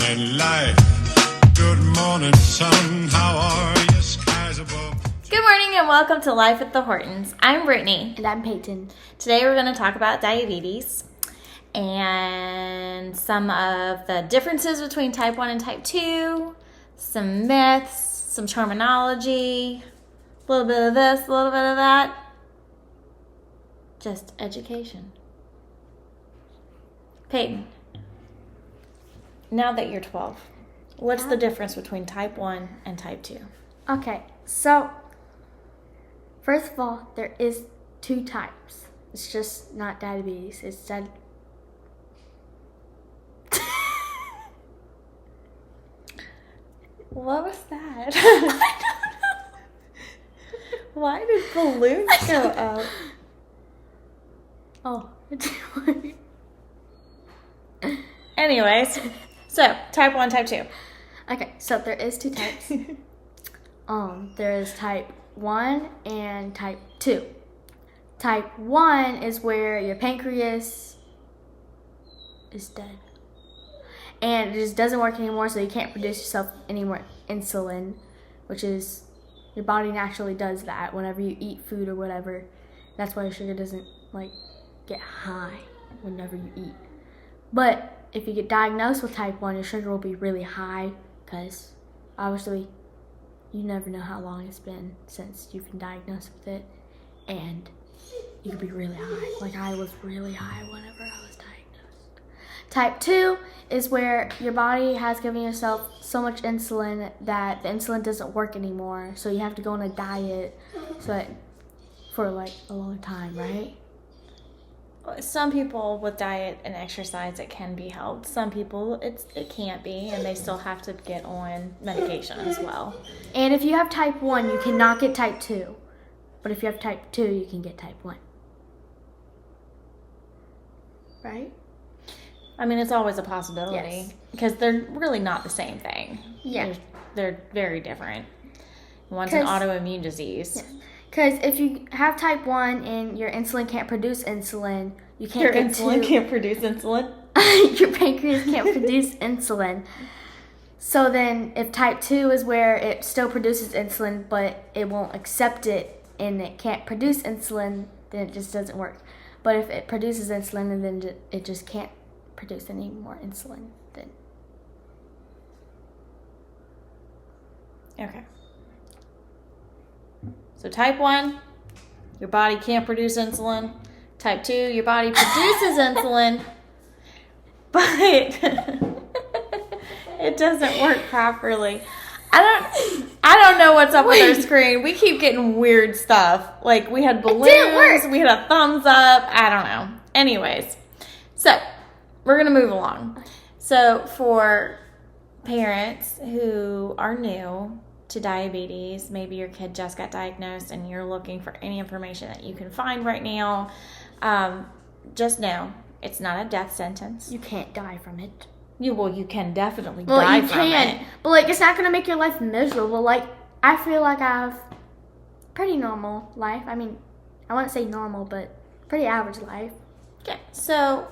my life. Good morning, sun. How are you? Skies above. Good morning and welcome to Life at the Hortons. I'm Brittany. And I'm Peyton. Today we're going to talk about diabetes and some of the differences between type 1 and type 2, some myths, some terminology, a little bit of this, a little bit of that. Just education. Peyton, now that you're 12, what's the difference between type 1 and type 2? Okay, so first of all, there is two types. It's just not diabetes. It's What was that? I don't know. Why did balloons go up? Oh. Anyways, so type 1, type 2. Okay, so there is two types. There is type 1 and type 2. Type 1 is where your pancreas is dead. And it just doesn't work anymore, so you can't produce yourself any more insulin, which is, your body naturally does that whenever you eat food or whatever. That's why your sugar doesn't, get high whenever you eat. But if you get diagnosed with type 1, your sugar will be really high, because obviously you never know how long it's been since you've been diagnosed with it, and you could be really high. Like I was really high whenever I was diagnosed. Type 2 is where your body has given yourself so much insulin that the insulin doesn't work anymore, so you have to go on a diet for a long time, right? Some people with diet and exercise, it can be helped. Some people, it can't be, and they still have to get on medication as well. And if you have type 1, you cannot get type 2. But if you have type 2, you can get type 1. Right? I mean, it's always a possibility. Yes. Because they're really not the same thing. Yeah. They're very different. One's an autoimmune disease. Yes. Because if you have type 1 and your insulin can't produce insulin, you can't Your get insulin can't produce insulin? Your pancreas can't produce insulin. So then if type 2 is where it still produces insulin, but it won't accept it and it can't produce insulin, then it just doesn't work. But if it produces insulin and then it just can't produce any more insulin, then... Okay. So type 1, your body can't produce insulin. Type 2, your body produces insulin, but it doesn't work properly. I don't know what's up with our screen. We keep getting weird stuff. Like we had balloons, we had a thumbs up. I don't know. Anyways, so we're going to move along. So for parents who are new to diabetes, maybe your kid just got diagnosed and you're looking for any information that you can find right now, just know it's not a death sentence. You can't die from it. You can definitely die from it. But it's not going to make your life miserable. I feel like I have a pretty normal life. I mean, I wouldn't say normal, but pretty average life. Okay, so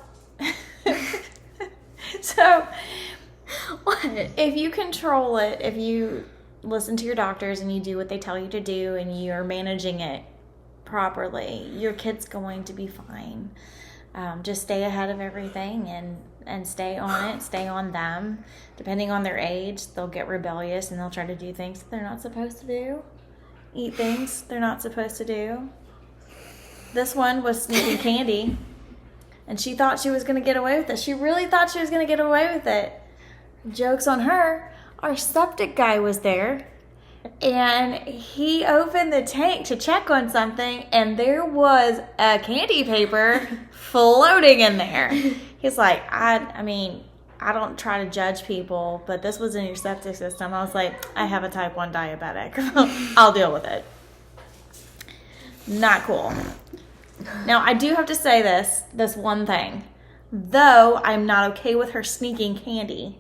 what? If you control it, if you listen to your doctors and you do what they tell you to do and you're managing it properly, your kid's going to be fine. Just stay ahead of everything and stay on it, stay on them. Depending on their age, they'll get rebellious and they'll try to do things that they're not supposed to do. Eat things they're not supposed to do. This one was sneaking candy and she thought she was going to get away with it. She really thought she was going to get away with it. Joke's on her. Our septic guy was there, and he opened the tank to check on something, and there was a candy paper floating in there. He's like, I mean, I don't try to judge people, but this was in your septic system. I was like, I have a type 1 diabetic. I'll deal with it. Not cool. Now, I do have to say this one thing. Though I'm not okay with her sneaking candy,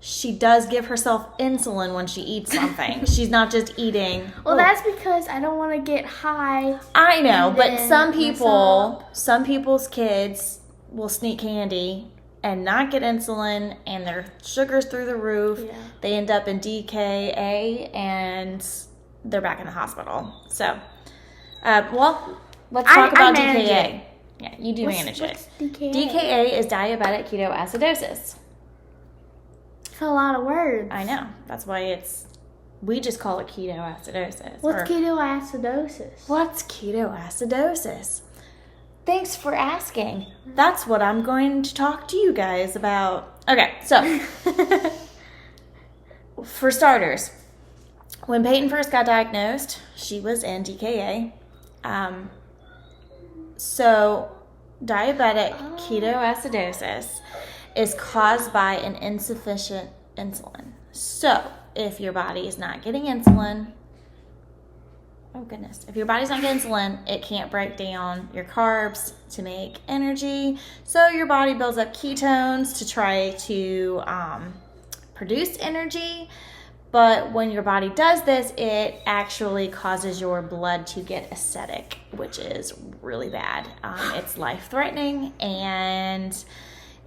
she does give herself insulin when she eats something. She's not just eating. Well, that's because I don't want to get high. I know, but some people's kids will sneak candy and not get insulin, and their sugar's through the roof. Yeah. They end up in DKA, and they're back in the hospital. So, let's talk about manage DKA. it. Yeah, you do manage it. What's DKA? DKA is diabetic ketoacidosis. It's a lot of words. I know. That's why we just call it ketoacidosis. What's ketoacidosis? What's ketoacidosis? Thanks for asking. That's what I'm going to talk to you guys about. Okay, so for starters, when Peyton first got diagnosed, she was in DKA. So diabetic ketoacidosis is caused by an insufficient insulin. So if your body is not getting insulin, if your body's not getting insulin, it can't break down your carbs to make energy. So your body builds up ketones to try to produce energy. But when your body does this, it actually causes your blood to get acidic, which is really bad. It's life-threatening. And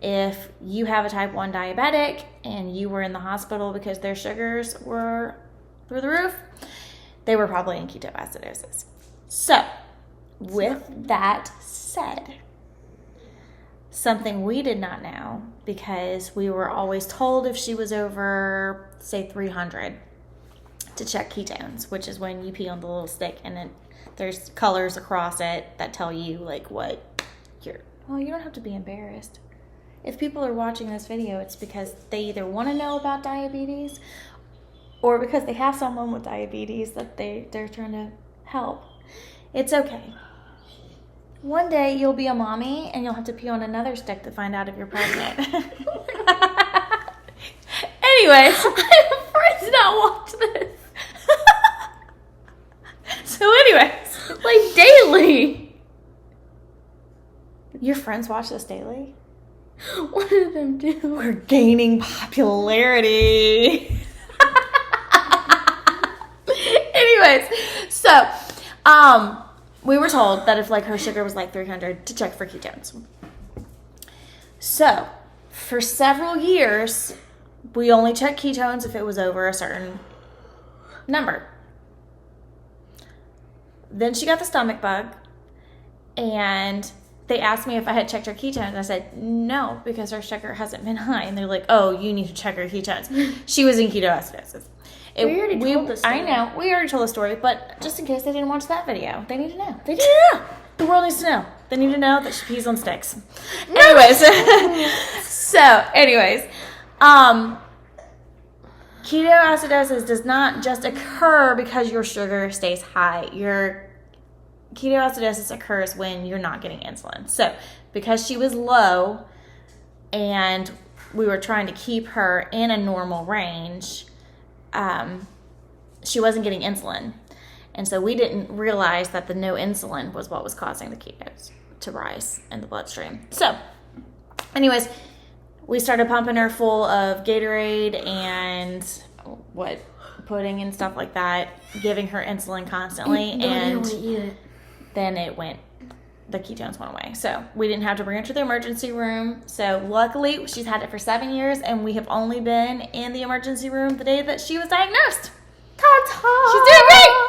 if you have a type 1 diabetic and you were in the hospital because their sugars were through the roof, they were probably in ketoacidosis. So, with that said, something we did not know, because we were always told if she was over, say, 300, to check ketones, which is when you pee on the little stick and there's colors across it that tell you, like, what you don't have to be embarrassed. If people are watching this video, it's because they either want to know about diabetes or because they have someone with diabetes that they're trying to help. It's okay. One day you'll be a mommy and you'll have to pee on another stick to find out if you're pregnant. Anyways, I'm afraid to not watch this. So anyways. Like daily. Your friends watch this daily? What do them do? We're gaining popularity. Anyways, so we were told that if like her sugar was like 300 to check for ketones. So for several years, we only checked ketones if it was over a certain number. Then she got the stomach bug, and they asked me if I had checked her ketones, and I said no, because her sugar hasn't been high. And they're like, oh, you need to check her ketones. She was in ketoacidosis. We already told the story. I know. We already told the story, but just in case they didn't watch that video, they need to know. They need to know. The world needs to know. They need to know that she pees on sticks. Anyways. Ketoacidosis does not just occur because your sugar stays high. Your ketoacidosis occurs when you're not getting insulin. So because she was low and we were trying to keep her in a normal range, she wasn't getting insulin. And so we didn't realize that the no insulin was what was causing the ketones to rise in the bloodstream. So anyways, we started pumping her full of Gatorade and pudding and stuff like that, giving her insulin constantly, and then the ketones went away. So we didn't have to bring her to the emergency room. So luckily, she's had it for 7 years, and we have only been in the emergency room the day that she was diagnosed. Ta-ta! She's doing great!